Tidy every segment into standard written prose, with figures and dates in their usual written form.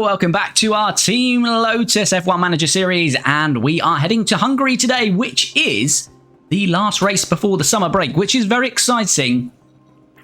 welcome back to our Team Lotus F1 Manager Series, and we are heading to Hungary today, which is the last race before the summer break, which is very exciting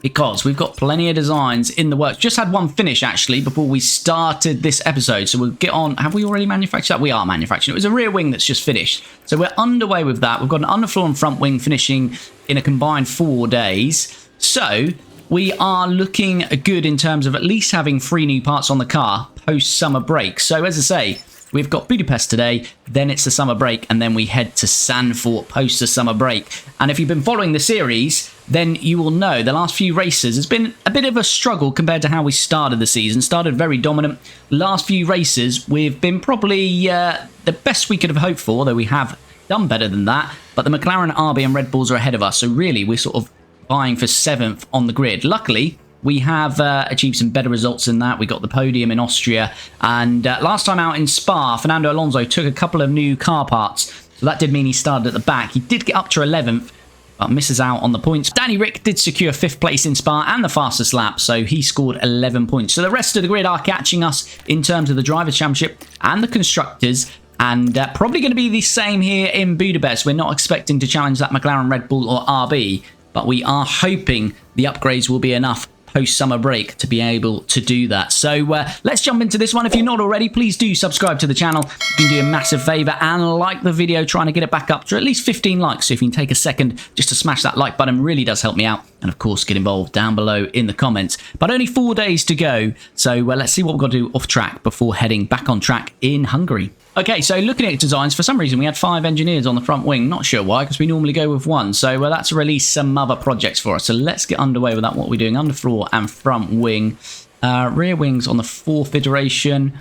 because we've got plenty of designs in the works. Just had one finish, actually, before we started this episode, so we'll get on. Have we already manufactured that? We are manufacturing. It was a rear wing that's just finished, so we're underway with that. We've got an underfloor and front wing finishing in a combined 4 days, so we are looking good in terms of at least having 3 new parts on the car post-summer break. So as I say, we've got Budapest today, then it's the summer break, and then we head to Sanford post the summer break. And if you've been following the series, then you will know the last few races has been a bit of a struggle compared to how we started the season. Started very dominant. Last few races, we've been probably the best we could have hoped for, although we have done better than that. But the McLaren, RB and Red Bulls are ahead of us, so really we're sort of vying for 7th on the grid. Luckily, we have achieved some better results than that. We got the podium in Austria, and last time out in Spa, Fernando Alonso took a couple of new car parts, so that did mean he started at the back. He did get up to 11th, but misses out on the points. Danny Rick did secure 5th place in Spa and the fastest lap, so he scored 11 points. So the rest of the grid are catching us in terms of the Drivers' Championship and the Constructors, and probably going to be the same here in Budapest. We're not expecting to challenge that McLaren, Red Bull or RB, but we are hoping the upgrades will be enough post-summer break to be able to do that. So let's jump into this one. If you're not already, please do subscribe to the channel. You can do a massive favour and like the video, trying to get it back up to at least 15 likes. So if you can take a second just to smash that like button, really does help me out. And of course, get involved down below in the comments. But only 4 days to go. So let's see what we've got to do off track before heading back on track in Hungary. Okay, so looking at designs, for some reason we had 5 engineers on the front wing. Not sure why, because we normally go with 1. So that's released some other projects for us. So let's get underway with that. What we're doing, underfloor and front wing. Rear wings on the 4th iteration.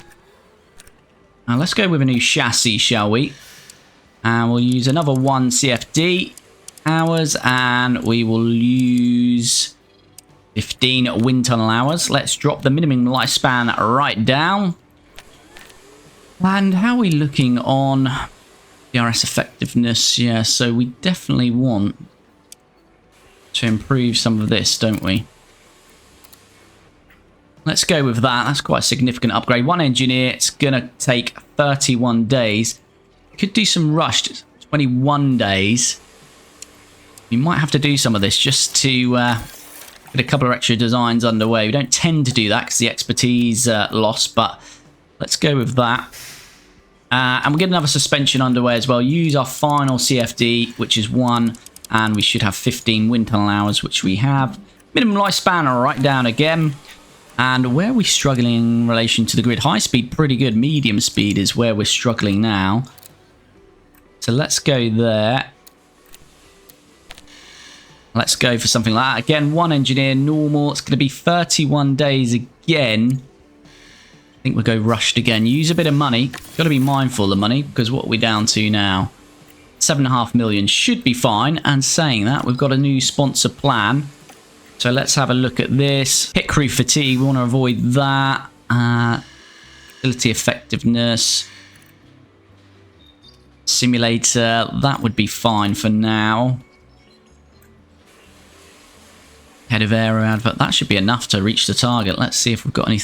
Now let's go with a new chassis, shall we? And we'll use another 1 CFD hours, and we will use 15 wind tunnel hours. Let's drop the minimum lifespan right down. And how are we looking on DRS effectiveness? Yeah, so we definitely want to improve some of this, don't we? Let's go with that. That's quite a significant upgrade. 1 engineer, it's going to take 31 days. Could do some rushed, 21 days. We might have to do some of this just to get a couple of extra designs underway. We don't tend to do that because the expertise lost, but let's go with that. And we'll get another suspension underway as well. Use our final CFD, which is 1. And we should have 15 wind tunnel hours, which we have. Minimum lifespan right down again. And where are we struggling in relation to the grid? High speed, pretty good. Medium speed is where we're struggling now. So let's go there. Let's go for something like that. Again, 1 engineer, normal. It's going to be 31 days again. I think we'll go rushed again. Use a bit of money. Got to be mindful of the money, because what are we down to now? 7.5 million should be fine. And saying that, we've got a new sponsor plan. So let's have a look at this. Pit crew fatigue, we want to avoid that. Facility effectiveness. Simulator, that would be fine for now. Head of aero advert, that should be enough to reach the target. Let's see if we've got any.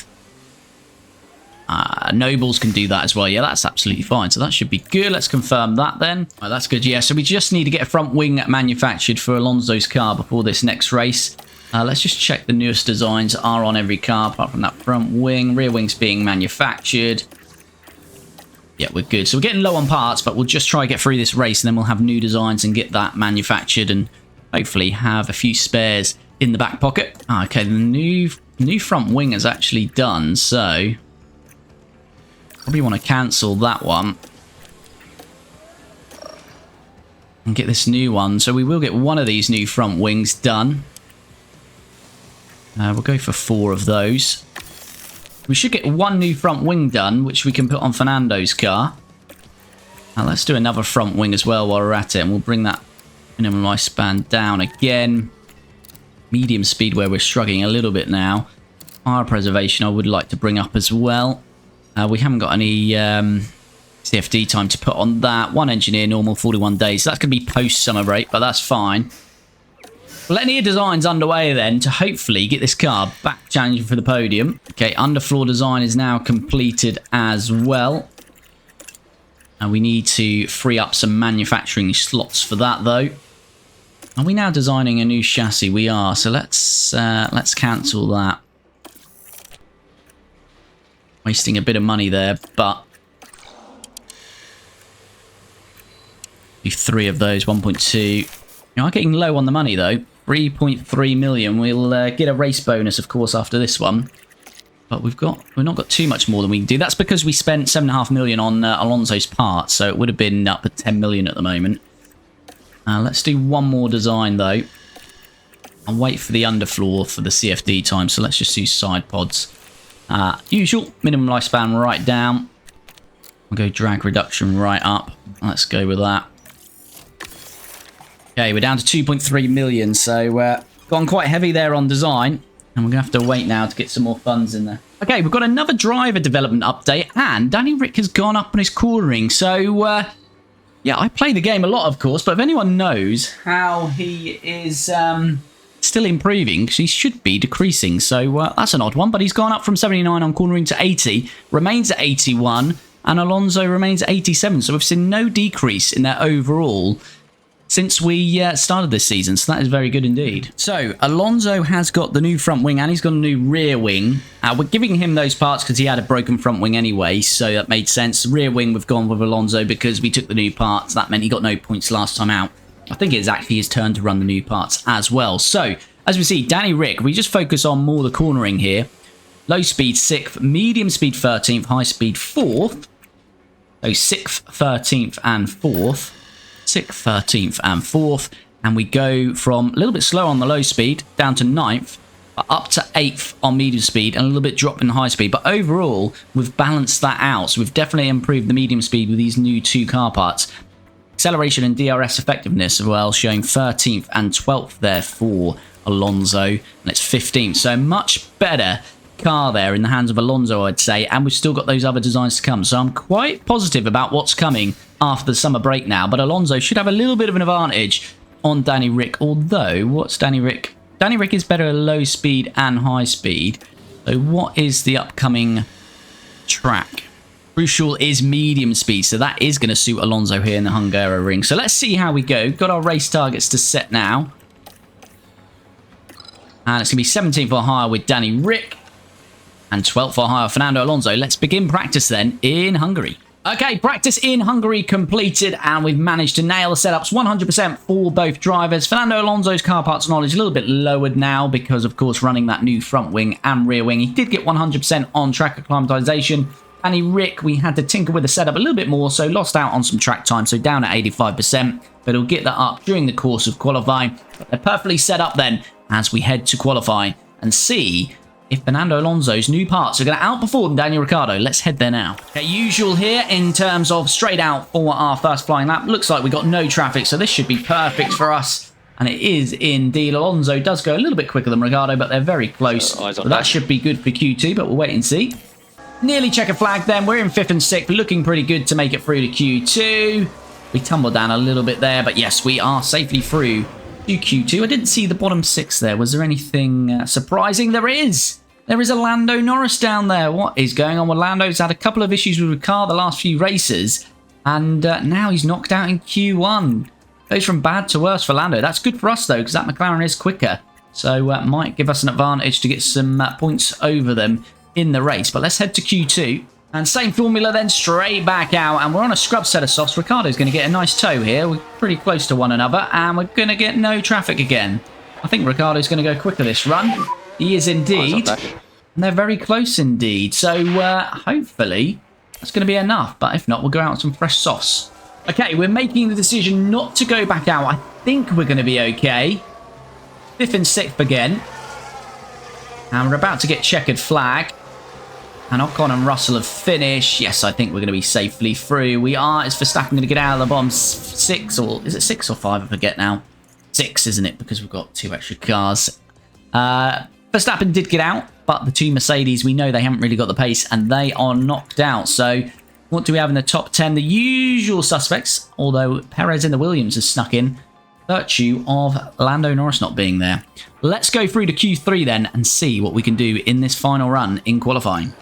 Nobles can do that as well. Yeah, that's absolutely fine. So that should be good. Let's confirm that then. Oh, that's good. Yeah, so we just need to get a front wing manufactured for Alonso's car before this next race. Let's just check the newest designs are on every car apart from that front wing. Rear wing's being manufactured. Yeah, we're good. So we're getting low on parts, but we'll just try to get through this race, and then we'll have new designs and get that manufactured and hopefully have a few spares in the back pocket. Okay, the new front wing is actually done, so probably want to cancel that one and get this new one. So we will get one of these new front wings done. We'll go for 4 of those. We should get 1 new front wing done, which we can put on Fernando's car. Now let's do another front wing as well while we're at it, and we'll bring that minimum lifespan down again. Medium speed, where we're struggling a little bit now. Fire preservation I would like to bring up as well. We haven't got any CFD time to put on that. 1 engineer, normal, 41 days. So that's going to be post-summer break, but that's fine. Plenty of designs underway then to hopefully get this car back challenging for the podium. Okay, underfloor design is now completed as well. And we need to free up some manufacturing slots for that though. Are we now designing a new chassis? We are. So let's cancel that. Wasting a bit of money there, but do 3 of those, 1.2. You are getting low on the money though. 3.3 million. We'll get a race bonus, of course, after this one. But we've not got too much more than we can do. That's because we spent 7.5 million on Alonso's parts, so it would have been up at 10 million at the moment. Let's do one more design though. I'll wait for the underfloor for the CFD time, so let's just do side pods. Usual, minimum lifespan right down. We'll go drag reduction right up. Let's go with that. Okay, we're down to 2.3 million, so gone quite heavy there on design. And we're going to have to wait now to get some more funds in there. Okay, we've got another driver development update, and Danny Rick has gone up on his cornering. So, yeah, I play the game a lot, of course, but if anyone knows how he is still improving, because he should be decreasing. So that's an odd one, but he's gone up from 79 on cornering to 80, remains at 81, and Alonso remains at 87. So we've seen no decrease in their overall since we started this season, so that is very good indeed. So, Alonso has got the new front wing and he's got a new rear wing. We're giving him those parts because he had a broken front wing anyway, so that made sense. Rear wing, we've gone with Alonso because we took the new parts. That meant he got no points last time out. I think it's actually his turn to run the new parts as well. So, as we see, Danny Rick, we just focus on more the cornering here. Low speed 6th, medium speed 13th, high speed 4th. So 6th, 13th and 4th. 6th, 13th and 4th, and we go from a little bit slow on the low speed down to 9th, but up to 8th on medium speed and a little bit drop in high speed. But overall, we've balanced that out, so we've definitely improved the medium speed with these new 2 car parts. Acceleration and DRS effectiveness as well, showing 13th and 12th there for Alonso, and it's 15th, so much better car there in the hands of Alonso, I'd say, and we've still got those other designs to come, so I'm quite positive about what's coming after the summer break now. But Alonso should have a little bit of an advantage on Danny Rick, although what's Danny Rick? Danny Rick is better at low speed and high speed, so what is the upcoming track? Crucial is medium speed, so that is going to suit Alonso here in the Hungary ring. So let's see how we go. Got our race targets to set now, and it's going to be 17th or higher with Danny Rick and 12th or higher Fernando Alonso. Let's begin practice then in Hungary. Okay, practice in Hungary completed, and we've managed to nail the setups 100% for both drivers. Fernando Alonso's car parts knowledge a little bit lowered now because, of course, running that new front wing and rear wing. He did get 100% on track acclimatization. Danny Rick, we had to tinker with the setup a little bit more, so lost out on some track time, so down at 85%, but he'll get that up during the course of qualifying. But they're perfectly set up then as we head to qualify and see if Fernando Alonso's new parts are going to outperform Daniel Ricciardo. Let's head there now. Okay, usual here in terms of straight out for our first flying lap. Looks like we got no traffic, so this should be perfect for us. And it is indeed. Alonso does go a little bit quicker than Ricciardo, but they're very close. So that should be good for Q2, but we'll wait and see. Nearly checker flag then. We're in 5th and 6th, looking pretty good to make it through to Q2. We tumbled down a little bit there, but yes, we are safely through to Q2. I didn't see the bottom 6 there. Was there anything surprising? There is. There is a Lando Norris down there. What is going on with Lando? He's had a couple of issues with the car the last few races, and now he's knocked out in Q1. Goes from bad to worse for Lando. That's good for us, though, because that McLaren is quicker. So might give us an advantage to get some points over them in the race. But let's head to Q2. And same formula then, straight back out. And we're on a scrub set of softs. Ricciardo's going to get a nice tow here. We're pretty close to one another. And we're going to get no traffic again. I think Ricciardo's going to go quicker this run. He is indeed. And they're very close indeed. So hopefully that's going to be enough. But if not, we'll go out with some fresh sauce. Okay, we're making the decision not to go back out. I think we're going to be okay. 5th and 6th again. And we're about to get checkered flag. And Ocon and Russell have finished. Yes, I think we're going to be safely through. We are. Is Verstappen going to get out of the bottom 6? Or is it 6 or 5? I forget now. 6, isn't it? Because we've got 2 extra cars. Verstappen did get out, but the 2 Mercedes, we know they haven't really got the pace, and they are knocked out. So what do we have in the top 10? The usual suspects, although Perez in the Williams has snuck in. virtue of Lando Norris not being there. Let's go through to Q3 then and see what we can do in this final run in qualifying.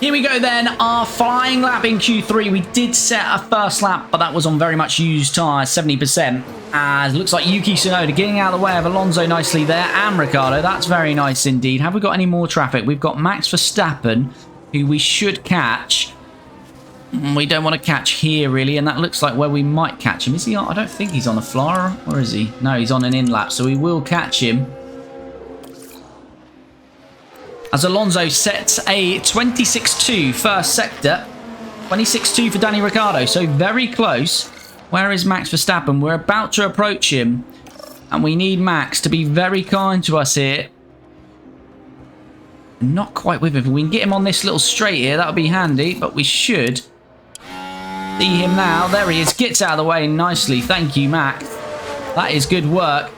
Here we go then, our flying lap in Q3. We did set a first lap, but that was on very much used tyres, 70%. As looks like Yuki Tsunoda getting out of the way of Alonso nicely there, and Ricciardo. That's very nice indeed. Have we got any more traffic? We've got Max Verstappen, who we should catch. We don't want to catch here, really, and that looks like where we might catch him. Is he on? I don't think he's on the flyer. Where is he? No, he's on an in-lap, so we will catch him. As Alonso sets a 26.2 first sector. 26.2 for Danny Ricciardo, so very close. Where is Max Verstappen? We're about to approach him, and we need Max to be very kind to us here. Not quite with him. If we can get him on this little straight here, that would be handy, but we should see him now. There he is. Gets out of the way nicely. Thank you, Max. That is good work.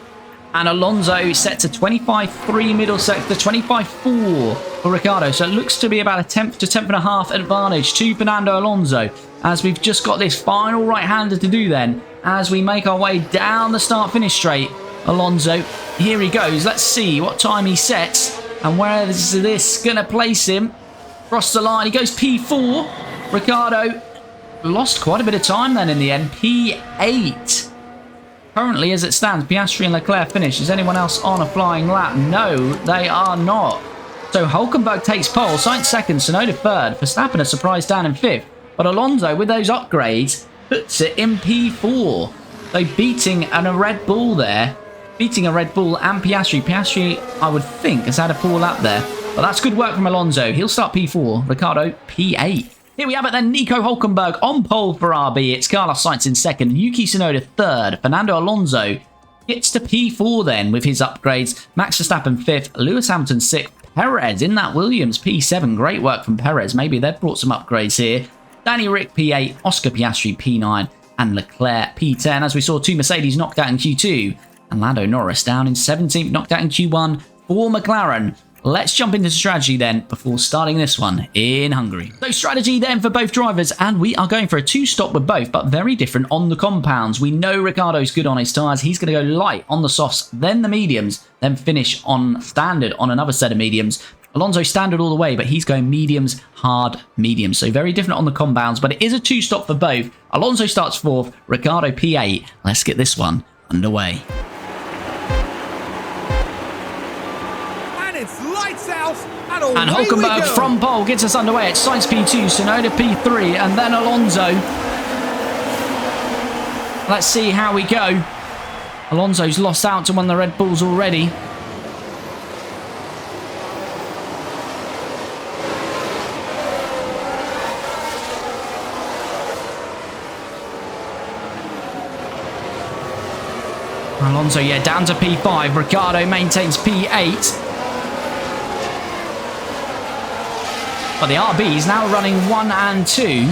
And Alonso sets a 25.3 middle sector, 25.4 for Ricciardo. So it looks to be about a 10th to 10th and a half advantage to Fernando Alonso, as we've just got this final right-hander to do then, as we make our way down the start-finish straight. Alonso, here he goes. Let's see what time he sets and where is this going to place him. Across the line, he goes P4. Ricciardo lost quite a bit of time then in the end. P8. Currently, as it stands, Piastri and Leclerc finish. Is anyone else on a flying lap? No, they are not. So Hülkenberg takes pole, Sainz second, Tsunoda third, Verstappen a surprise down in fifth. But Alonso, with those upgrades, puts it in P4. So beating a Red Bull there. Beating a Red Bull and Piastri. Piastri, I would think, has had a poor lap there. But that's good work from Alonso. He'll start P4. Ricciardo, P8. Here we have it then, Nico Hülkenberg on pole for RB. It's Carlos Sainz in second, Yuki Tsunoda third. Fernando Alonso gets to P4 then with his upgrades. Max Verstappen fifth, Lewis Hamilton sixth, Perez in that Williams P7. Great work from Perez. Maybe they've brought some upgrades here. Danny Rick P8, Oscar Piastri P9, and Leclerc P10. As we saw, two Mercedes knocked out in Q2, and Lando Norris down in 17th, knocked out in Q1 for McLaren. Let's jump into strategy then before starting this one in Hungary. So strategy then for both drivers, and we are going for a two-stop with both, but very different on the compounds. We know Ricciardo's good on his tyres. He's going to go light on the softs, then the mediums, then finish on standard on another set of mediums. Alonso standard all the way, but he's going mediums, hard, mediums. So very different on the compounds, but it is a two-stop for both. Alonso starts fourth, Ricciardo P8. Let's get this one underway. And Hülkenberg from pole gets us underway. It's Sainz P2, Tsunoda P3, and then Alonso. Let's see how we go. Alonso's lost out to one of the Red Bulls already. Alonso, yeah, down to P5. Ricciardo maintains P8. But the RB is now running 1 and 2.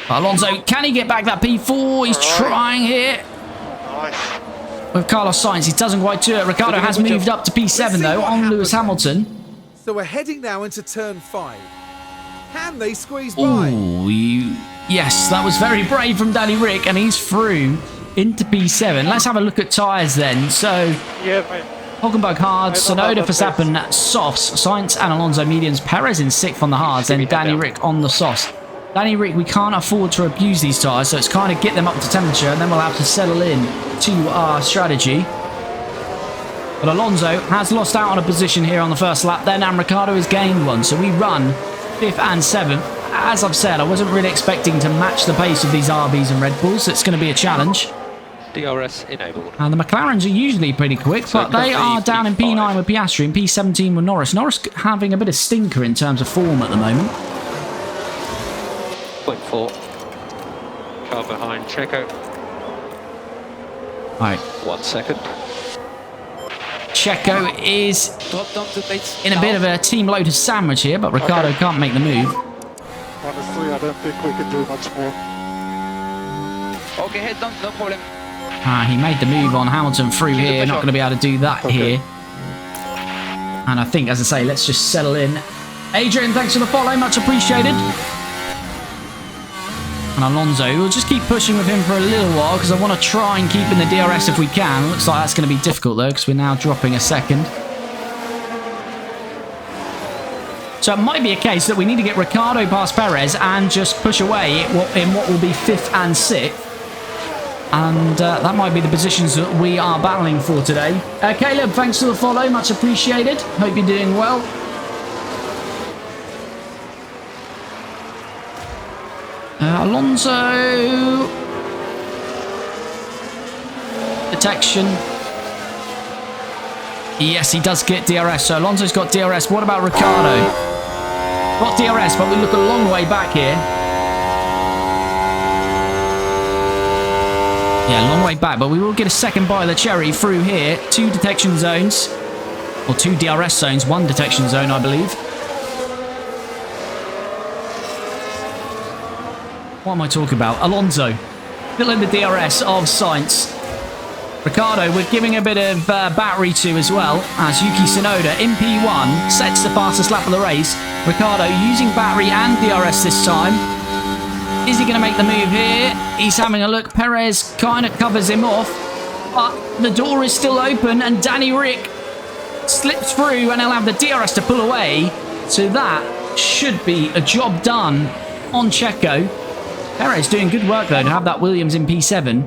Alonso, can he get back that P4? He's trying here. Nice. With Carlos Sainz, he doesn't quite do it. Ricciardo has moved up to P7 though on Lewis Hamilton. So we're heading now into turn 5. Can they squeeze by? Ooh, yes, that was very brave from Danny Rick, and he's through into P7. Let's have a look at tyres then. So, Hülkenberg hards, Tsunoda Verstappen softs, Sainz and Alonso mediums, Perez in 6th on the hards, then Danny Rick on the softs. Danny Rick, we can't afford to abuse these tyres, so it's kind of get them up to temperature, and then we'll have to settle in to our strategy. But Alonso has lost out on a position here on the first lap then, and Ricciardo has gained one, so we run 5th and 7th. As I've said, I wasn't really expecting to match the pace of these RBs and Red Bulls, so it's going to be a challenge. DRS enabled. And the McLarens are usually pretty quick, but they are down in P9 with Piastri and P17 with Norris. Norris having a bit of stinker in terms of form at the moment. 0.4. Car behind Checo. Right. 1 second. Checo is in a bit of a Team Lotus sandwich here, but Ricciardo can't make the move. Honestly, I don't think we can do much more. Okay, head down, no problem. He made the move on Hamilton through here. Not going to be able to do that here. And I think, as I say, let's just settle in. Adrian, thanks for the follow. Much appreciated. And Alonso, we'll just keep pushing with him for a little while because I want to try and keep in the DRS if we can. Looks like that's going to be difficult, though, because we're now dropping a second. So it might be a case that we need to get Ricciardo past Perez and just push away in what will be 5th and 6th. And that might be the positions that we are battling for today. Caleb, thanks for the follow. Much appreciated. Hope you're doing well. Alonso. Detection. Yes, he does get DRS. So Alonso's got DRS. What about Ricciardo? Got DRS, but we look a long way back here. Yeah, long way back, but we will get a second bite of the cherry through here. 2 detection zones. Or 2 DRS zones. 1 detection zone, I believe. What am I talking about? Alonso. Still in the DRS of Sainz. Ricciardo, we're giving a bit of battery to as well, as Yuki Tsunoda in P1 sets the fastest lap of the race. Ricciardo using battery and DRS this time. Is he going to make the move here? He's having a look. Perez kind of covers him off, but the door is still open and Danny Rick slips through and he'll have the DRS to pull away. So that should be a job done on Checo. Perez doing good work, though, to have that Williams in P7.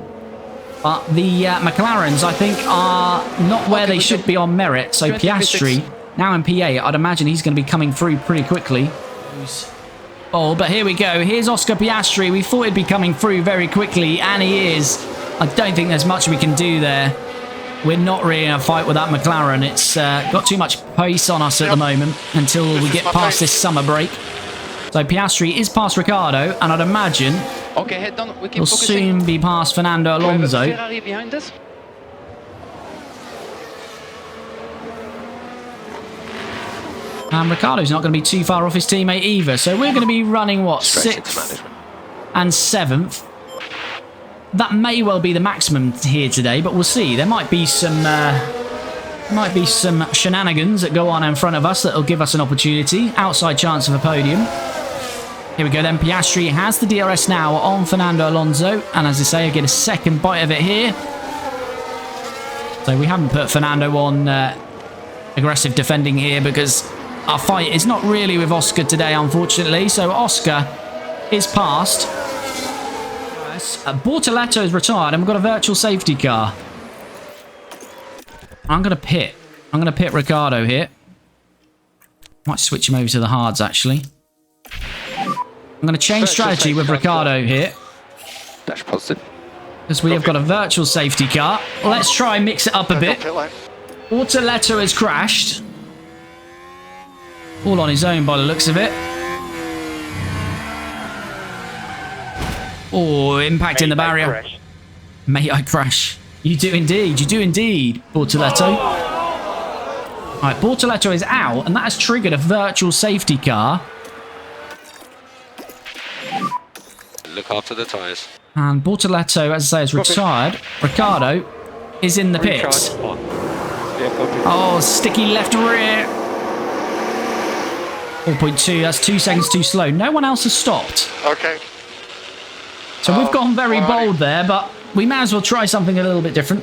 But the McLarens, I think, are not where they should be on merit. So Piastri, now in P8, I'd imagine he's going to be coming through pretty quickly. Oh, but here we go. Here's Oscar Piastri. We thought he'd be coming through very quickly, and he is. I don't think there's much we can do there. We're not really in a fight with that McLaren. It's got too much pace on us at the moment until we get past this summer break. So Piastri is past Ricciardo, and I'd imagine he'll soon be past Fernando Alonso. And Ricciardo's not going to be too far off his teammate either. So we're going to be running, what, 6th and 7th. That may well be the maximum here today, but we'll see. There might be some shenanigans that go on in front of us that will give us an opportunity. Outside chance of a podium. Here we go then. Piastri has the DRS now on Fernando Alonso. And as I say, I get a second bite of it here. So we haven't put Fernando on aggressive defending here because our fight is not really with Oscar today, unfortunately. So Oscar is past. Bortoletto is retired and we've got a virtual safety car. I'm going to pit. I'm going to pit Ricciardo here. Might switch him over to the hards, actually. I'm going to change strategy with Ricciardo here. Dash positive. Because we have got a virtual safety car. Let's try and mix it up a bit. Bortoletto has crashed. All on his own by the looks of it. Oh, impacting the barrier. May I crash? You do indeed. You do indeed, Bortoletto. Right, Bortoletto is out, and that has triggered a virtual safety car. Look after the tyres. And Bortoletto, as I say, is retired. Ricciardo is in the pits. Oh, sticky left rear. 4.2, that's 2 seconds too slow. No one else has stopped. Okay. So we've gone very bold there, but we may as well try something a little bit different.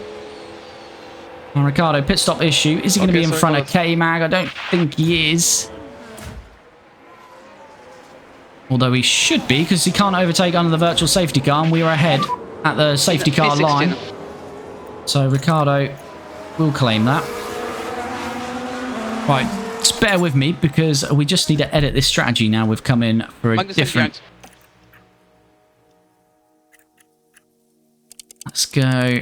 And Ricciardo, pit stop issue. Is he going to be in front of K-Mag? I don't think he is. Although he should be, because he can't overtake under the virtual safety car, and we are ahead at the safety car line. So Ricciardo will claim that. Right, just bear with me, because we just need to edit this strategy now. We've come in for a different... Let's go.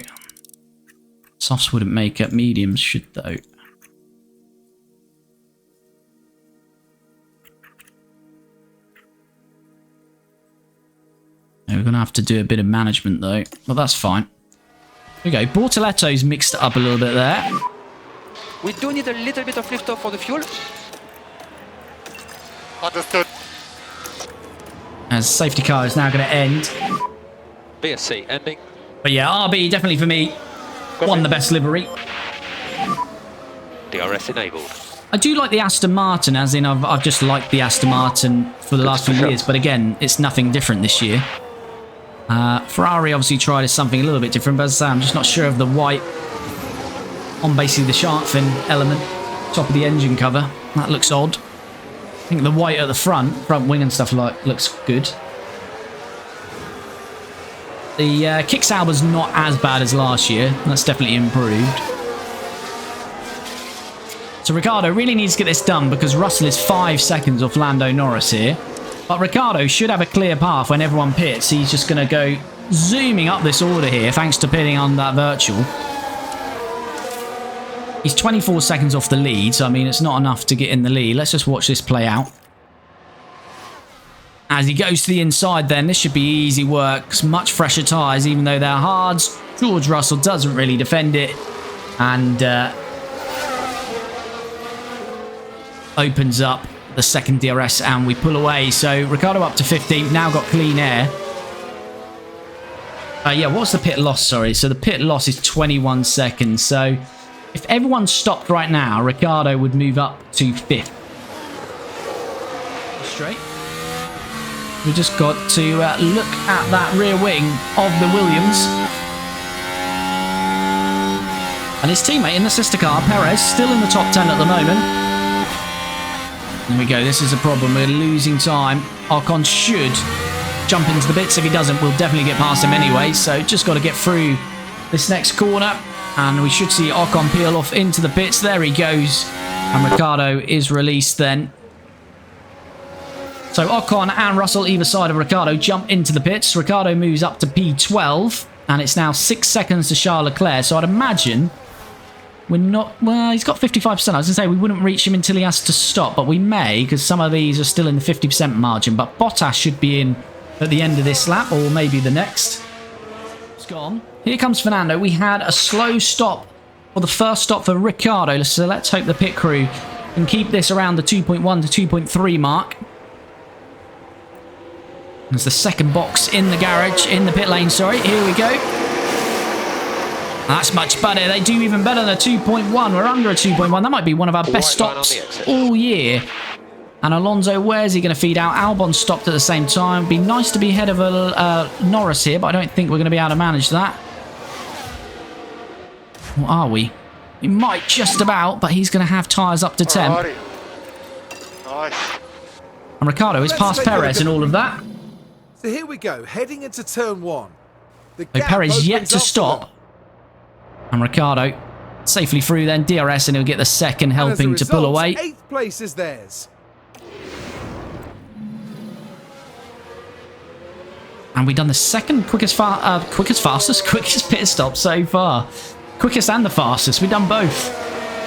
Softs wouldn't make it. Mediums should, though. We're going to have to do a bit of management, though. But that's fine. Here we go. Bortoletto's mixed it up a little bit there. We do need a little bit of lift off for the fuel. Understood. As safety car is now going to end. VSC ending. But yeah, RB definitely for me won the best livery. DRS enabled. I do like the Aston Martin, as in I've just liked the Aston Martin for the last few years, but again, it's nothing different this year. Ferrari obviously tried something a little bit different, but as I say, I'm just not sure of the white on basically the shark fin element, top of the engine cover. That looks odd. I think the white at the front wing and stuff looks good. The kick salver's not as bad as last year. That's definitely improved. So Ricciardo really needs to get this done because Russell is 5 seconds off Lando Norris here. But Ricciardo should have a clear path when everyone pits. He's just going to go zooming up this order here thanks to pitting on that virtual. He's 24 seconds off the lead, so I mean, it's not enough to get in the lead. Let's just watch this play out. As he goes to the inside then, this should be easy work. Much fresher tyres, even though they're hards. George Russell doesn't really defend it. And opens up the second DRS and we pull away. So Ricciardo up to 15th, now got clean air. Yeah, what's the pit loss? Sorry. So the pit loss is 21 seconds. So if everyone stopped right now, Ricciardo would move up to 5th. Straight. We just got to look at that rear wing of the Williams. And his teammate in the sister car, Perez, still in the top 10 at the moment. There we go. This is a problem. We're losing time. Ocon should jump into the bits. If he doesn't, we'll definitely get past him anyway. So just got to get through this next corner. And we should see Ocon peel off into the pits. There he goes. And Ricciardo is released then. So Ocon and Russell, either side of Ricciardo, jump into the pits. Ricciardo moves up to P12. And it's now 6 seconds to Charles Leclerc. So I'd imagine we're not... Well, he's got 55%. I was going to say we wouldn't reach him until he has to stop. But we may, because some of these are still in the 50% margin. But Bottas should be in at the end of this lap, or maybe the next. It's gone. Here comes Fernando. We had a slow stop, or the first stop for Ricciardo. So let's hope the pit crew can keep this around the 2.1 to 2.3 mark. There's the second box in the garage, in the pit lane, sorry. Here we go. That's much better. They do even better than a 2.1. We're under a 2.1. That might be one of our best stops all year. And Alonso, where's he going to feed out? Albon stopped at the same time. It'd be nice to be ahead of Norris here, but I don't think we're going to be able to manage that. What are we? We might just about, but he's going to have tyres up to 10. Nice. And Ricciardo is past Perez and all of that. So here we go, heading into turn 1. So Perez yet to stop. And Ricciardo safely through then. DRS, and he'll get the second helping to pull away. 8th place is theirs. And we've done the second quickest pit stop so far. Quickest and the fastest. We've done both.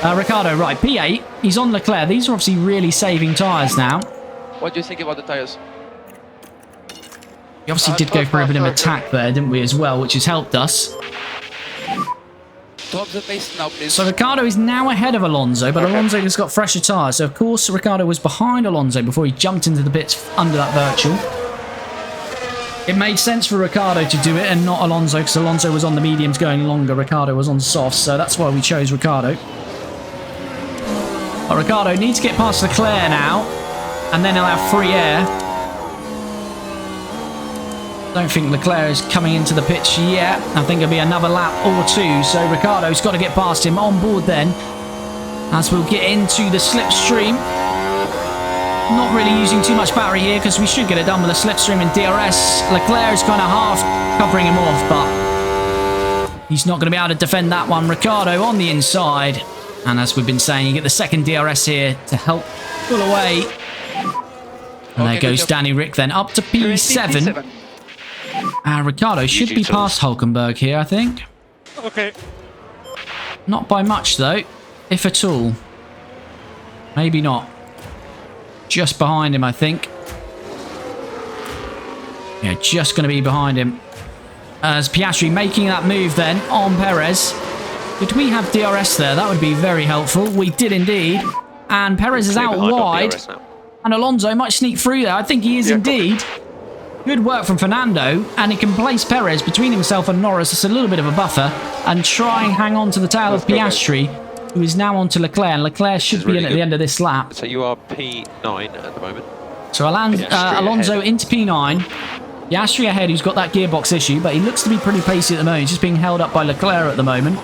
Ricciardo, right, P8. He's on Leclerc. These are obviously really saving tyres now. What do you think about the tires? We obviously did go for a bit of attack there, didn't we, as well, which has helped us. Drop the pace now, please. So Ricciardo is now ahead of Alonso, but Alonso has got fresher tyres. So, of course, Ricciardo was behind Alonso before he jumped into the pits under that virtual. It made sense for Ricciardo to do it and not Alonso, because Alonso was on the mediums going longer. Ricciardo was on softs, so that's why we chose Ricciardo. But Ricciardo needs to get past Leclerc now, and then he'll have free air. Don't think Leclerc is coming into the pitch yet. I think it'll be another lap or two. So Ricciardo's got to get past him on board then. As we'll get into the slipstream. Not really using too much battery here because we should get it done with a slipstream and DRS. Leclerc is kind of half covering him off, but he's not going to be able to defend that one. Ricciardo on the inside. And as we've been saying, you get the second DRS here to help pull away. And there goes Danny Rick then up to P7. Ricciardo should be past Hulkenberg here, I think. Okay. Not by much, though, if at all. Maybe not. Just behind him, I think. Yeah, just going to be behind him. As Piastri making that move then on Perez. Did we have DRS there? That would be very helpful. We did indeed. And Perez is out wide. And Alonso might sneak through there. I think he is indeed. Good work from Fernando, and he can place Perez between himself and Norris. It's a little bit of a buffer, and try and hang on to the tail of Piastri. who is now on to Leclerc, and Leclerc should be really in at the good. end of this lap. So you are P9 at the moment. So Alonso into P9. Piastri ahead, who's got that gearbox issue, but he looks to be pretty pacey at the moment. He's just being held up by Leclerc at the moment.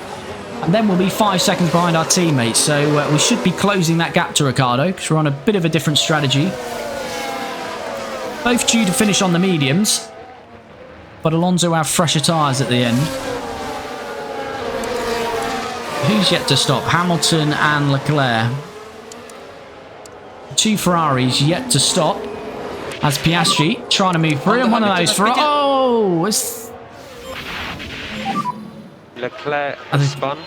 And then we'll be 5 seconds behind our teammates. So we should be closing that gap to Ricciardo, because we're on a bit of a different strategy. Both due to finish on the mediums, but Alonso will have fresher tyres at the end. Who's yet to stop? Hamilton and Leclerc. 2 Ferraris yet to stop. As Piastri trying to move through, and one of those for Leclerc spun.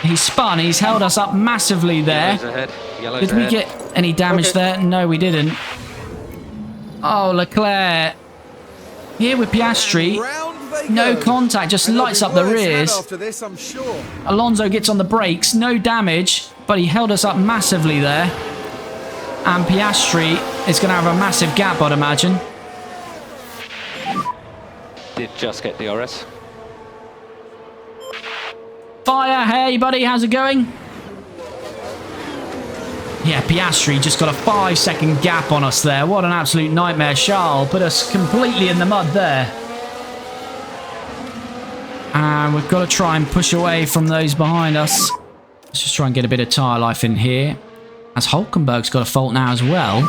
He spun. He's held us up massively there. Yellow's ahead. Yellow's Did we ahead. get any damage there? No, we didn't. Oh, Leclerc. Here with Piastri. Round they No go. contact, just And they'll lights be up the worse out rears. After this, I'm sure. Alonso gets on the brakes. No damage, but he held us up massively there. And Piastri is going to have a massive gap, I'd imagine. Did just get DRS. Fire, hey buddy, how's it going? Yeah, Piastri just got a 5-second gap on us there. What an absolute nightmare. Charles put us completely in the mud there. And we've got to try and push away from those behind us. Let's just try and get a bit of tyre life in here. As Hulkenberg's got a fault now as well.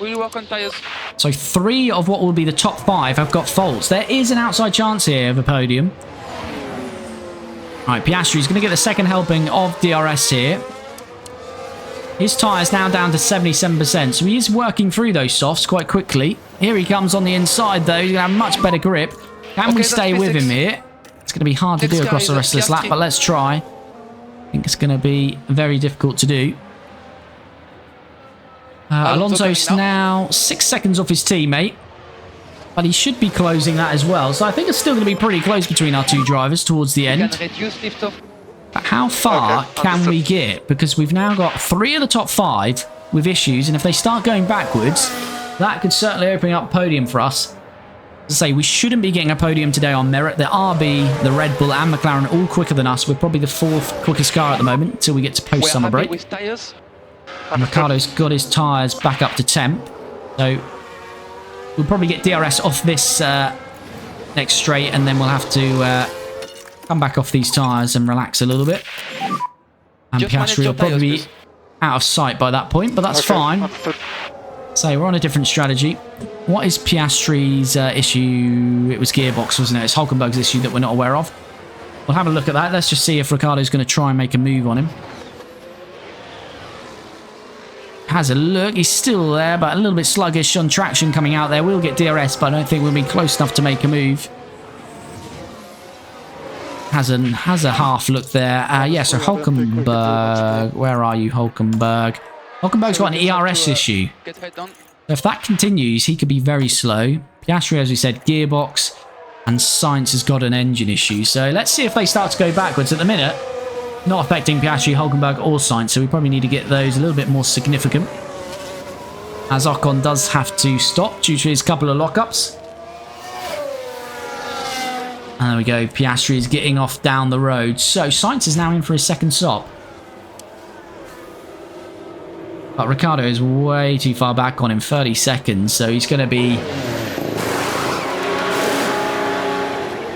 We'll work on tires. So 3 of what will be the top 5 have got faults. There is an outside chance here of a podium. Right, Piastri's going to get the second helping of DRS here. His tyre's now down to 77%, so he is working through those softs quite quickly. Here he comes on the inside though, he's going to have much better grip. Can we stay with him here? It's going to be hard to do across the rest of this lap, but let's try. I think it's going to be very difficult to do. Alonso's now 6 seconds off his teammate, but he should be closing that as well. So I think it's still going to be pretty close between our 2 drivers towards the end. But how far can we get? Because we've now got 3 of the top 5 with issues, and if they start going backwards, that could certainly open up podium for us. As I say, we shouldn't be getting a podium today on merit. The RB, the Red Bull, and McLaren all quicker than us. We're probably the 4th quickest car at the moment until we get to post-summer break. And Ricciardo's got his tyres back up to temp. So we'll probably get DRS off this next straight, and then we'll have to come back off these tyres and relax a little bit. And Piastri will probably be out of sight by that point, but that's fine. So we're on a different strategy. What is Piastri's issue? It was gearbox, wasn't it? It's Hulkenberg's issue that we're not aware of. We'll have a look at that. Let's just see if Ricciardo's going to try and make a move on him. Has a look. He's still there, but a little bit sluggish on traction coming out there. We'll get DRS, but I don't think we'll be close enough to make a move. Has a half look there. Yeah, so Hulkenberg. Where are you, Hulkenberg? Hulkenberg's got an ERS issue. So if that continues, he could be very slow. Piastri, as we said, gearbox, and Sainz has got an engine issue. So let's see if they start to go backwards. At the minute, not affecting Piastri, Hulkenberg, or Sainz, so we probably need to get those a little bit more significant. As Ocon does have to stop due to his couple of lockups. And there we go, Piastri is getting off down the road. So Sainz is now in for his second stop. But Ricciardo is way too far back on him, 30 seconds, so he's going to be...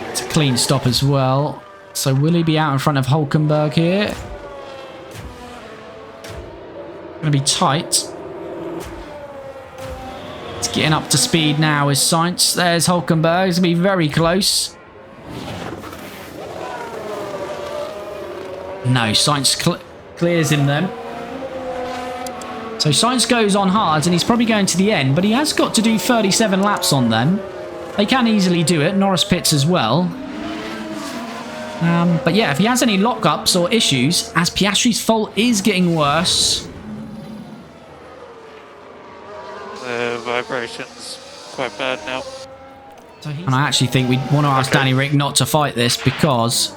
It's a clean stop as well. So will he be out in front of Hulkenberg here? Going to be tight. It's getting up to speed now is Sainz. There's Hulkenberg. It's going to be very close. No, Sainz clears him then. So Sainz goes on hards and he's probably going to the end, but he has got to do 37 laps on them. They can easily do it. Norris pits as well. But yeah, if he has any lockups or issues, as Piastri's fault is getting worse. The vibration's quite bad now. And I actually think we want to ask Danny Rick not to fight this because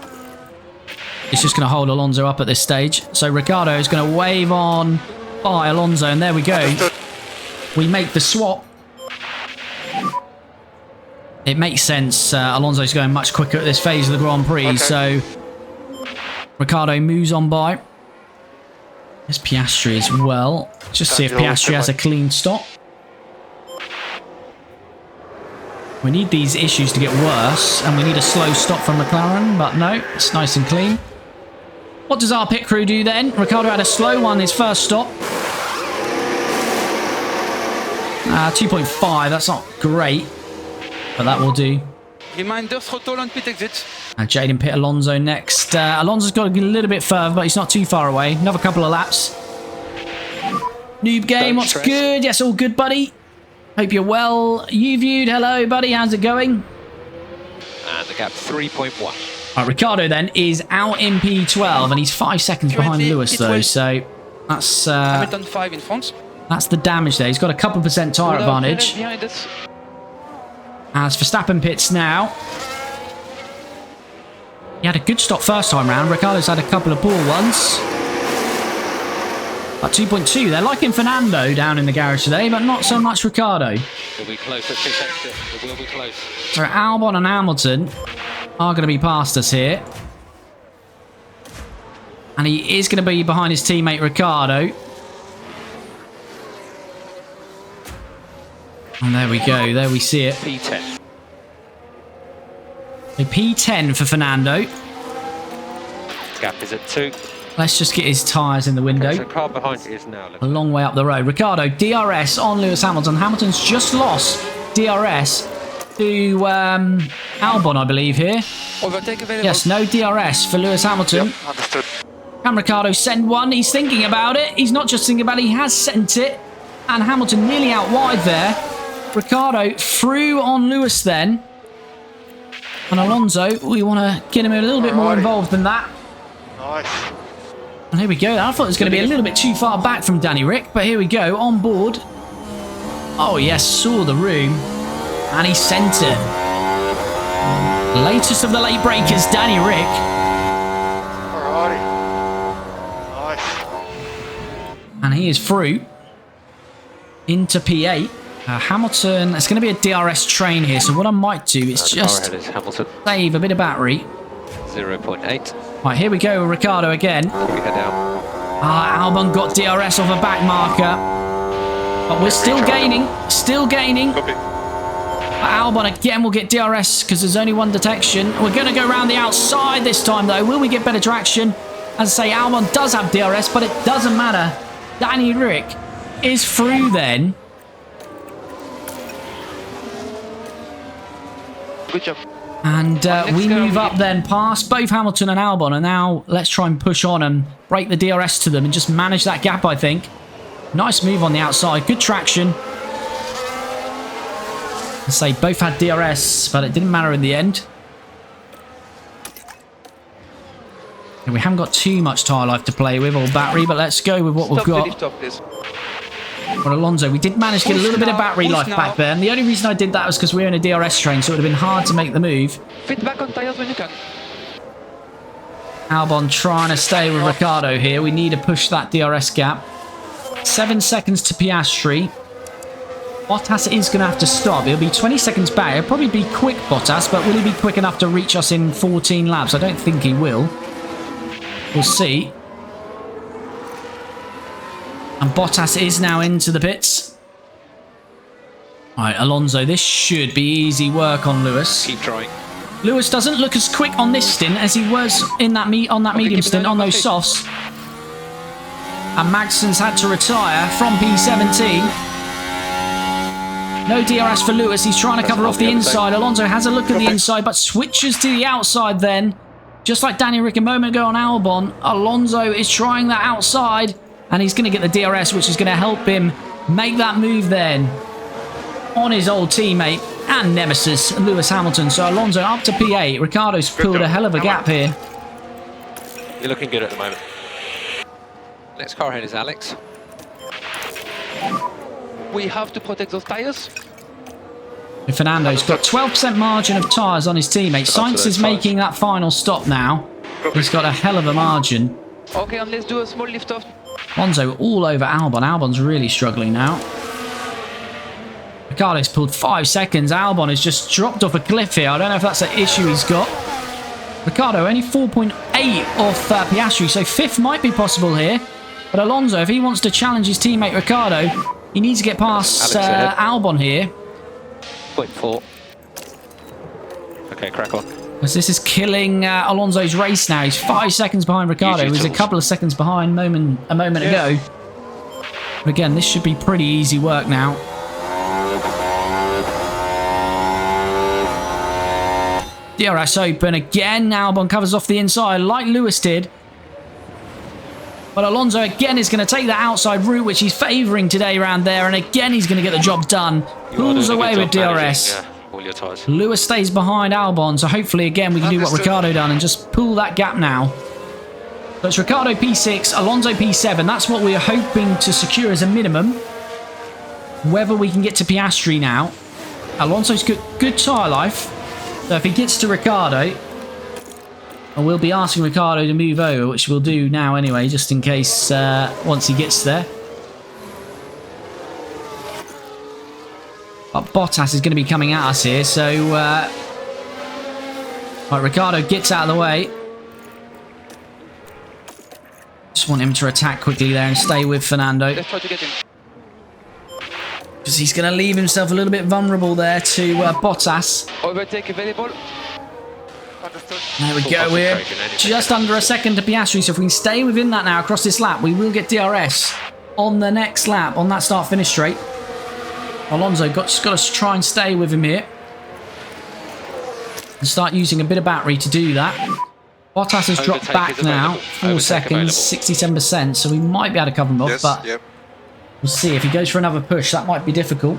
it's just going to hold Alonso up at this stage. So Ricciardo is going to wave on by Alonso, and there we go. We make the swap. It makes sense. Alonso's going much quicker at this phase of the Grand Prix, so Ricciardo moves on by. There's Piastri as well. Just see if Piastri has a clean stop. We need these issues to get worse, and we need a slow stop from McLaren, but no, it's nice and clean. What does our pit crew do then? Ricciardo had a slow one his first stop. 2.5, that's not great, but that will do. Reminder throttle on pit exit. And Jaden pit Alonso next. Alonso's got to get a little bit further, but he's not too far away. Another couple of laps. Noob game, what's good? Yes, all good, buddy. Hope you're well. You viewed, hello, buddy. How's it going? And the gap 3.1. Right, Ricciardo then is out in P12, and he's 5 seconds behind Lewis, though. So that's Hamilton 5 in front. that's the damage there. He's got a couple % tyre advantage. Behind us. As Verstappen pits now. He had a good stop first time round. Ricciardo's had a couple of poor ones. At 2.2, they're liking Fernando down in the garage today, but not so much Ricciardo. We'll be close at pit exit. It will be close. So Albon and Hamilton are going to be past us here. And he is going to be behind his teammate Ricciardo. And there we go. There we see it. P10. So P10 for Fernando. Gap is at 2. Let's just get his tyres in the window. So the car behind you is now A looking. long way up the road. Ricciardo, DRS on Lewis Hamilton. Hamilton's just lost DRS to Albon, I believe, here. Overtake available. Yes, no DRS for Lewis Hamilton. Yep, understood. Can Ricciardo send one? He's thinking about it. He's not just thinking about it, he has sent it. And Hamilton nearly out wide there. Ricciardo through on Lewis then. And Alonso, we want to get him a little bit more involved than that. Nice. And here we go. I thought it was going to be a little bit too far back from Danny Rick, but here we go, on board. Oh yes, saw the room. And he sent it. Latest of the late breakers, Danny Rick. Alrighty. Nice. And he is through into P8. Hamilton, it's going to be a DRS train here, so what I might do is The car just ahead is Hamilton. save a bit of battery. 0.8. Right, here we go, Ricciardo again. Keep your head down. Albon got DRS off a back marker. But we're still gaining, still gaining. Copy. Albon again will get DRS because there's only one detection. We're going to go around the outside this time, though. Will we get better traction? As I say, Albon does have DRS, but it doesn't matter. Danny Rick is through then. Good job. And we move up then past both Hamilton and Albon. And now let's try and push on and break the DRS to them and just manage that gap, I think. Nice move on the outside. Good traction. I say both had DRS, but it didn't matter in the end. And we haven't got too much tyre life to play with or battery, but let's go with what we've Stop the got. lift off, please. But Alonso, we did manage to get a little bit of battery Push life now. back there. And the only reason I did that was because we were in a DRS train, so it would have been hard to make the move. Fit back on tires when you can. Albon trying to stay with Ricciardo here. We need to push that DRS gap. 7 seconds to Piastri. Bottas is going to have to stop. It'll be 20 seconds back. It'll probably be quick, Bottas, but will he be quick enough to reach us in 14 laps? I don't think he will. We'll see. And Bottas is now into the pits. All right, Alonso, this should be easy work on Lewis. Keep trying. Lewis doesn't look as quick on this stint as he was in that medium keep it stint down, on those okay. softs. And Magson's had to retire from P17. No DRS for Lewis. He's trying to cover off the inside. Alonso has a look at the inside, but switches to the outside then. Just like Danny Rick a moment ago on Albon, Alonso is trying that outside, and he's going to get the DRS, which is going to help him make that move then on his old teammate and nemesis, Lewis Hamilton. So Alonso up to P8. Ricciardo's pulled a hell of a gap here. You're looking good at the moment. Next car ahead is Alex. We have to protect those tires. And Fernando's got 12% margin of tyres on his teammate. Sainz is making that final stop now. He's got a hell of a margin. Okay, and let's do a small lift off. Alonso all over Albon. Albon's really struggling now. Ricciardo's pulled 5 seconds. Albon has just dropped off a cliff here. I don't know if that's an issue he's got. Ricciardo only 4.8 off Piastri, so 5th might be possible here. But Alonso, if he wants to challenge his teammate Ricciardo, he needs to get past Albon here. 0.4. Okay, crack on. Because this is killing Alonso's race now. He's 5 seconds behind Ricciardo. He was a couple of seconds behind a moment ago. But again, this should be pretty easy work now. DRS open again. Albon covers off the inside like Lewis did. But Alonso again is going to take the outside route, which he's favouring today around there. And again, he's going to get the job done. Pulls away with DRS. All your tyres. Lewis stays behind Albon, so hopefully again we can do what Ricciardo done and just pull that gap now. So it's Ricciardo P6, Alonso P7. That's what we're hoping to secure as a minimum. Whether we can get to Piastri now. Alonso's good tyre life. So if he gets to Ricciardo, and we'll be asking Ricciardo to move over, which we'll do now anyway, just in case once he gets there. But Bottas is going to be coming at us here, so right, Ricciardo gets out of the way. Just want him to attack quickly there and stay with Fernando. Let's try to get him. Because he's going to leave himself a little bit vulnerable there to Bottas. Overtake available. Understood. There we go, we're just under a second to Piastri, so if we can stay within that now across this lap, we will get DRS on the next lap, on that start-finish straight. Alonso got to try and stay with him here. And start using a bit of battery to do that. Bottas has dropped back now. 4 seconds, 67%. So we might be able to cover him off, but we'll see. If he goes for another push, that might be difficult.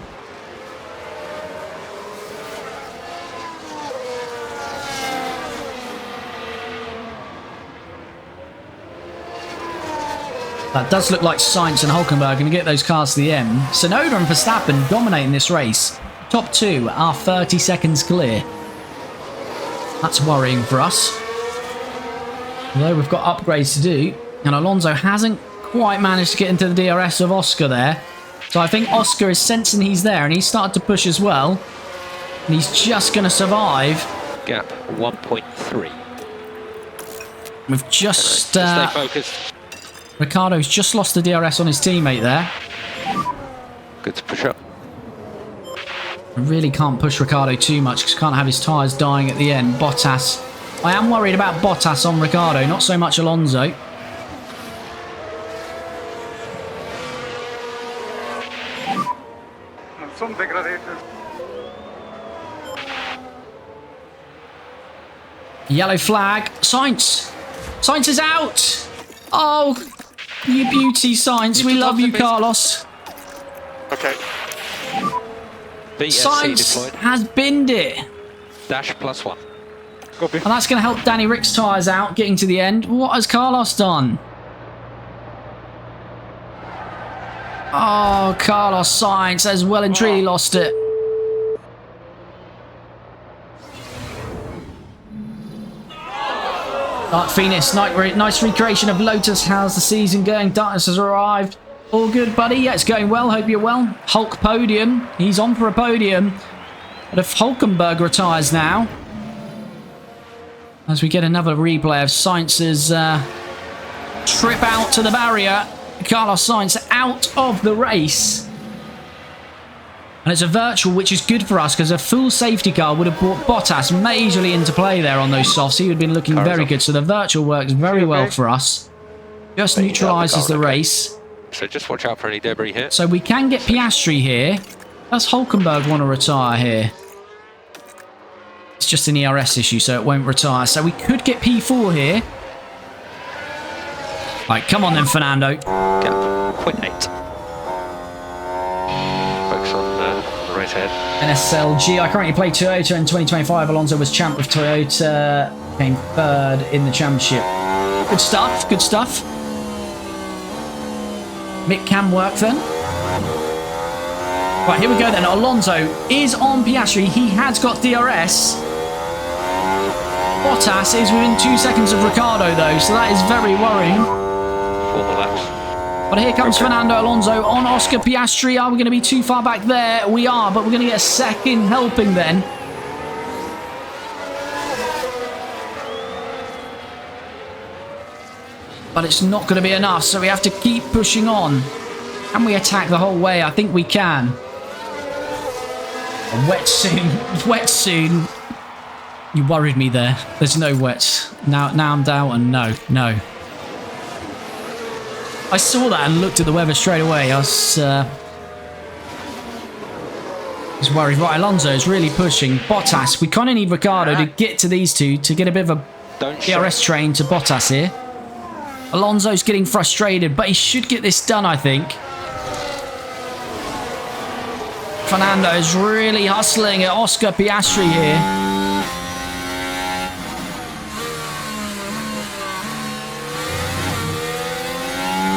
That does look like Sainz and Hülkenberg going to get those cars to the end. Tsunoda and Verstappen dominating this race. Top two are 30 seconds clear. That's worrying for us. Although we've got upgrades to do. And Alonso hasn't quite managed to get into the DRS of Oscar there. So I think Oscar is sensing he's there and he's started to push as well. And he's just going to survive. Gap 1.3. We've just... stay focused. Ricciardo's just lost the DRS on his teammate there. Good to push up. I really can't push Ricciardo too much because can't have his tyres dying at the end. Bottas. I am worried about Bottas on Ricciardo, not so much Alonso. Some degradation. Yellow flag. Sainz. Sainz is out. Oh, you beauty, Sainz. We love you, Carlos. Okay. VSC Sainz deployed. has binned it. Dash +1. Copy. And that's going to help Danny Rick's tyres out, getting to the end. What has Carlos done? Oh, Carlos Sainz has well and truly lost it. Dark Phoenix, nice recreation of Lotus. How's the season going? Darkness has arrived. All good, buddy? Yeah, it's going well. Hope you're well. Hulk podium. He's on for a podium. But if Hülkenberg retires now, as we get another replay of Sainz's trip out to the barrier, Carlos Sainz out of the race. And it's a virtual, which is good for us because a full safety car would have brought Bottas majorly into play there on those softs. He would have been looking very good. So the virtual works very well for us. Just neutralises the race. So just watch out for any debris here. So we can get Piastri here. Does Hülkenberg want to retire here? It's just an ERS issue, so it won't retire. So we could get P4 here. Right, come on then, Fernando. Gap 0.8. Focus on the race ahead. NSLG. I currently play Toyota in 2025. Alonso was champ with Toyota. Came third in the championship. Good stuff. Good stuff. Mick can work then. Right, here we go then. Alonso is on Piastri. He has got DRS. Bottas is within 2 seconds of Ricciardo though, so that is very worrying. 4 more laps. But here comes Fernando Alonso on Oscar Piastri. Are we going to be too far back there? We are, but we're going to get a second helping then. But it's not going to be enough, so we have to keep pushing on. Can we attack the whole way? I think we can. Wet soon. Wet soon. You worried me there. There's no wets. Now I'm down and no. I saw that and looked at the weather straight away. I was worried. Right, Alonso is really pushing. Bottas, we kind of need Ricciardo to get to these two to get a bit of a DRS train to Bottas here. Alonso's getting frustrated, but he should get this done, I think. Fernando is really hustling at Oscar Piastri here.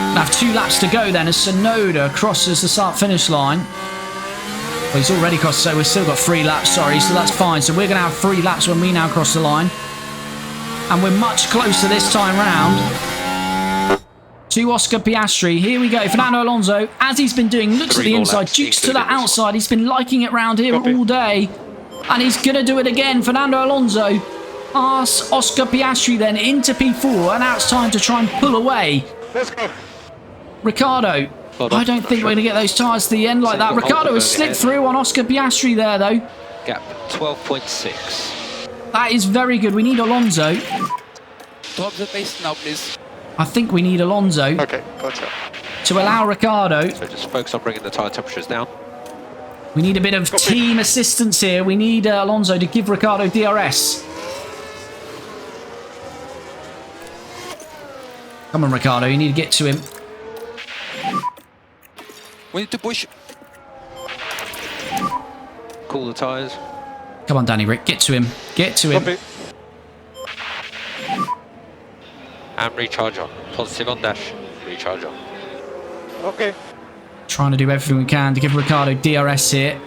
We'll have 2 laps to go then as Tsunoda crosses the start-finish line. Well, he's already crossed, so we've still got 3 laps, sorry, so that's fine. So we're going to have 3 laps when we now cross the line. And we're much closer this time round to Oscar Piastri. Here we go. Fernando Alonso, as he's been doing, looks at the inside, jukes to the outside. He's been liking it round here all day. And he's going to do it again. Fernando Alonso asks Oscar Piastri then into P4. And now it's time to try and pull away. Let's go. Ricciardo. I don't think we're going to get those tyres to the end like that. Ricciardo has slipped through on Oscar Piastri there, though. Gap 12.6. That is very good. We need Alonso. Drop the pace now, please. I think we need Alonso Okay, gotcha. to allow Ricciardo. So just focus on bringing the tyre temperatures down. We need a bit of team assistance here. We need Alonso to give Ricciardo DRS. Come on, Ricciardo. You need to get to him. We need to push. Cool the tyres. Come on, Danny Rick. Get to him. Get to him. Copy. And recharge on. Positive on dash. Recharge on. Okay. Trying to do everything we can to give Ricciardo DRS here.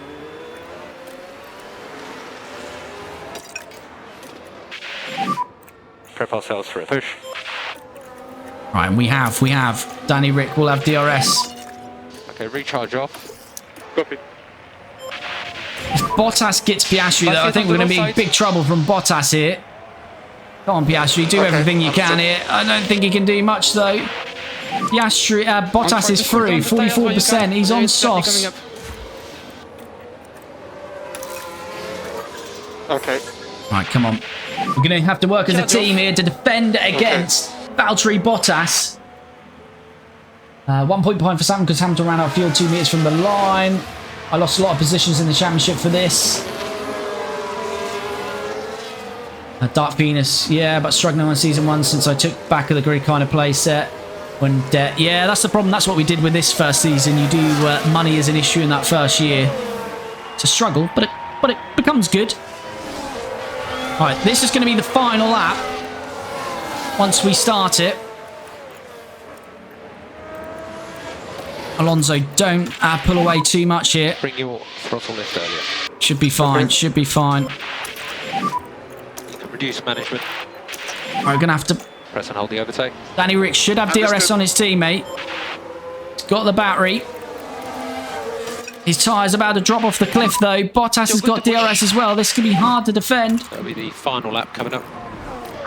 Prep ourselves for a push. Right, and we have. Danny Rick will have DRS. Okay, recharge off. Copy. If Bottas gets Piastri, though, I think we're going to be in big trouble from Bottas here. Come on, Piastri, do everything you can here. I don't think he can do much, though. Piastri, Bottas is through, 44%. He's on softs. Okay. Right, come on. We're going to have to work as a team here to defend against Valtteri Bottas. 1 point behind for Sam because Hamilton ran out of fuel 2 meters from the line. I lost a lot of positions in the championship for this. Dark Venus, yeah, but struggling on season 1 since I took back of the grid kind of play set. Yeah, that's the problem. That's what we did with this first season. You do money as an issue in that first year. It's a struggle, but it becomes good. Right, this is going to be the final lap once we start it. Alonso, don't pull away too much here. Bring your throttle lift earlier. Should be fine, should be fine. You can reduce management. Right, we're going to have to... Press and hold the overtake. Danny Rick should have DRS on his teammate. He's got the battery. His tyre's about to drop off the cliff, though. Bottas has got DRS as well. This could be hard to defend. That'll be the final lap coming up.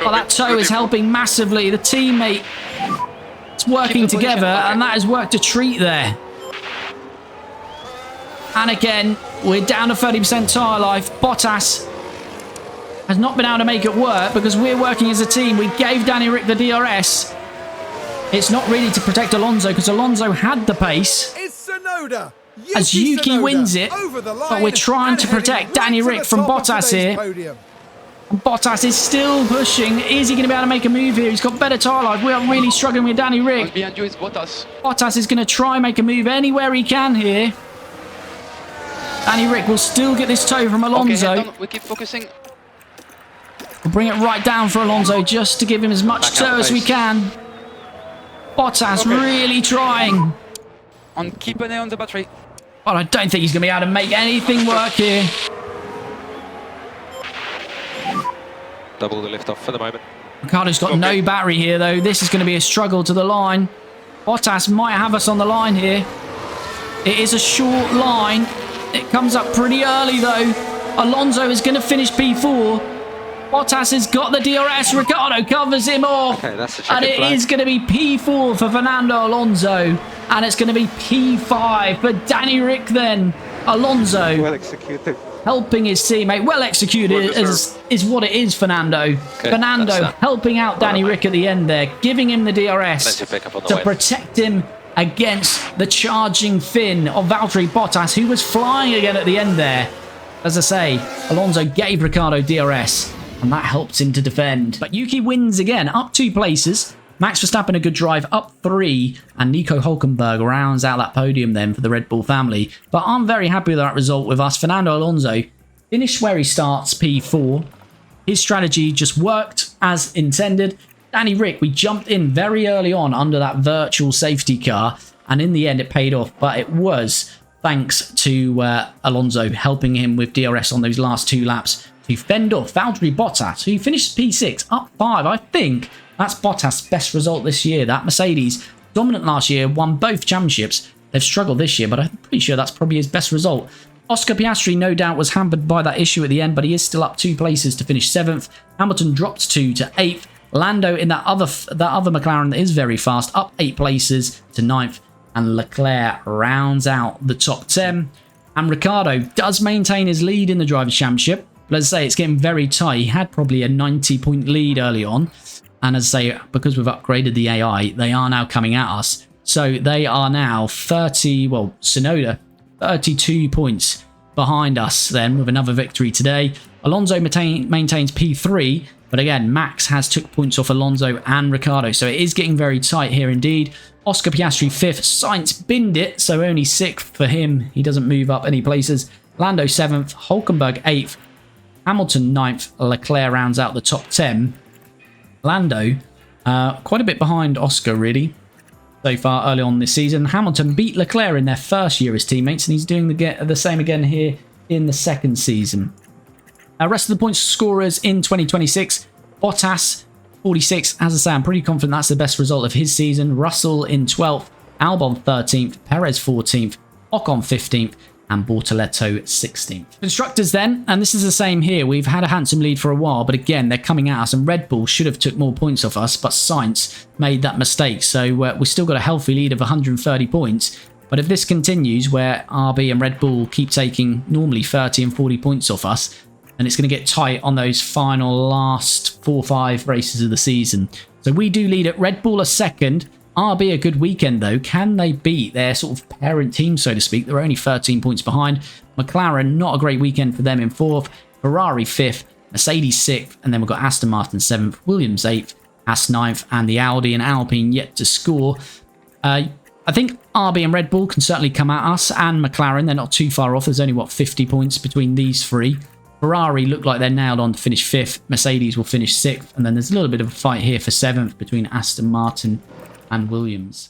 Well, that toe is helping massively. The teammate... It's working together, and that has worked a treat there. And again, we're down to 30% tyre life. Bottas has not been able to make it work because we're working as a team. We gave Danny Rick the DRS. It's not really to protect Alonso because Alonso had the pace. It's Tsunoda. As Yuki wins it, but we're trying to protect Danny Rick from Bottas here. Podium. Bottas is still pushing. Is he going to be able to make a move here? He's got better tyre life. We are really struggling with Danny Rick. Behind you is Bottas. Bottas is going to try and make a move anywhere he can here. Danny Rick will still get this toe from Alonso. Okay, we keep focusing. We'll bring it right down for Alonso just to give him as much toe as we can. Bottas really trying. And keep an eye on the battery. But I don't think he's going to be able to make anything work here. Double the lift off for the moment. Ricciardo's got no battery here, though. This is going to be a struggle to the line. Bottas might have us on the line here. It is a short line. It comes up pretty early, though. Alonso is going to finish P4. Bottas has got the DRS. Ricciardo covers him off. Okay, that's a And checkered it flag. is going to be P4 for Fernando Alonso. And it's going to be P5 for Danny Rick then. Alonso Well executed. helping his teammate. Well executed Well is what it is, Fernando. Fernando that's that. helping out Danny Rick at the end there, giving him the DRS Plenty of pickup on the to way. protect him against the charging Finn of Valtteri Bottas, who was flying again at the end there. As I say, Alonso gave Ricciardo DRS, and that helped him to defend. But Yuki wins again, up 2 places. Max Verstappen a good drive, up 3, and Nico Hülkenberg rounds out that podium then for the Red Bull family. But I'm very happy with that result with us. Fernando Alonso finished where he starts, P4. His strategy just worked as intended. Danny Rick, we jumped in very early on under that virtual safety car, and in the end it paid off, but it was thanks to Alonso helping him with DRS on those last 2 laps to fend off Valtteri Bottas, who finished P6, up 5. I think that's Bottas' best result this year. That Mercedes, dominant last year, won both championships. They've struggled this year, but I'm pretty sure that's probably his best result. Oscar Piastri, no doubt, was hampered by that issue at the end, but he is still up 2 places to finish 7th. Hamilton dropped 2 to 8th. Lando in that other McLaren that is very fast, up 8 places to 9th. And Leclerc rounds out the top 10. And Ricciardo does maintain his lead in the Drivers' Championship. But as I say, it's getting very tight. He had probably a 90-point lead early on. And as I say, because we've upgraded the AI, they are now coming at us. So they are now Tsunoda, 32 points behind us then with another victory today. Alonso maintains P3. But again, Max has took points off Alonso and Ricciardo. So it is getting very tight here indeed. Oscar Piastri 5th. Sainz binned it, so only 6th for him. He doesn't move up any places. Lando 7th. Hülkenberg 8th. Hamilton 9th. Leclerc rounds out the top 10. Lando, quite a bit behind Oscar, really, so far early on this season. Hamilton beat Leclerc in their first year as teammates, and he's doing the same again here in the second season. Rest of the points scorers in 2026. Bottas, 46. As I say, I'm pretty confident that's the best result of his season. Russell in 12th. Albon 13th. Perez 14th. Ocon 15th. And Bortoletto 16th. Constructors then, and this is the same here. We've had a handsome lead for a while, but again, they're coming at us, and Red Bull should have took more points off us, but Sainz made that mistake. So we've still got a healthy lead of 130 points. But if this continues, where RB and Red Bull keep taking normally 30 and 40 points off us, and it's going to get tight on those final last 4 or 5 races of the season. So we do lead at Red Bull a second. RB a good weekend though. Can they beat their sort of parent team, so to speak? They're only 13 points behind. McLaren, not a great weekend for them in 4th. Ferrari 5th. Mercedes 6th. And then we've got Aston Martin 7th. Williams 8th. Haas 9th. And the Audi and Alpine yet to score. I think RB and Red Bull can certainly come at us. And McLaren, they're not too far off. There's only, 50 points between these 3. Ferrari look like they're nailed on to finish 5th. Mercedes will finish 6th. And then there's a little bit of a fight here for 7th between Aston Martin and Williams.